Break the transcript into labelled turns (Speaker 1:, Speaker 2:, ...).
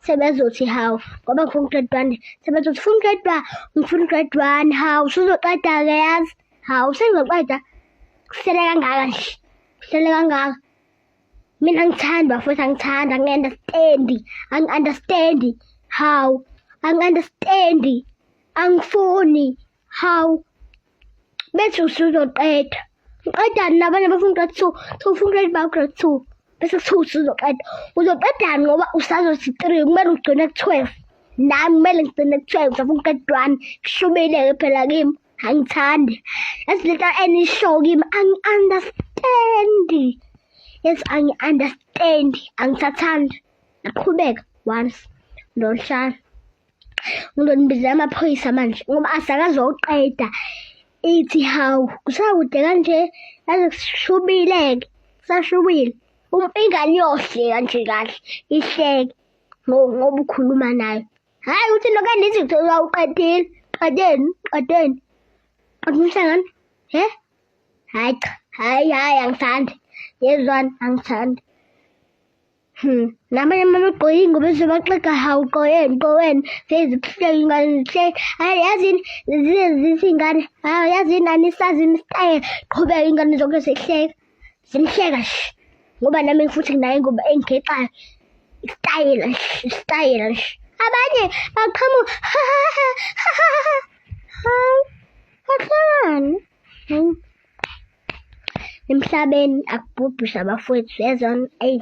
Speaker 1: sebezothi hawu ngoba ngifuna grade 1 sebezothi ufuna grade 1 ngifuna grade 1 hawu usuzoqeda-ke yazi hawu sengizoqeda kusele kangaka nje kusele kangaka mina angithandi bafowethu angithandi angi-understandi hawu angi-understandi angifuni hawu bethi usuzoqeda uqedani nabanye bafuna grade 2 ufuna grade grade 2 bese kuthiwa usuzoqeda uzoqedani ngoba usazothi 3 kumele ugcine ku-12 nami kumele ngigcine ku-12 ngifuna grade 1 kushubile-ke phela kimi angithandi yazi lento enisho kimi angi-understandi yes angi-understandi angisathandi aqhubeka once ndolishana ngizonibizela amaphoyisa manje ngoba asakazoqeda ithi hawu kusakude kanje yaze kushubile-ke kusashubile ingane iyohleka nje kahle ihleke ngoba ukhuluma nayo hhayi ukuthi nokandithi uzawuqedile qedeni umhlangano hhayi cha hhayi angithandi yezwani angithandi nabanye amabegqoke iy'ngubo ezibaxega hawu qoweni sezihleka ingane zihleka hhayi yazini zithi ingane hawu yazini anisazini isitayela qhubeka ingane zonke zihleka zinihleka nje ngoba nami futhi nginayo ingubo engigexayo isitayela nje abanye baqhamuka bahlekani emhlabeni akubhubhishe abafowethu yezona eyi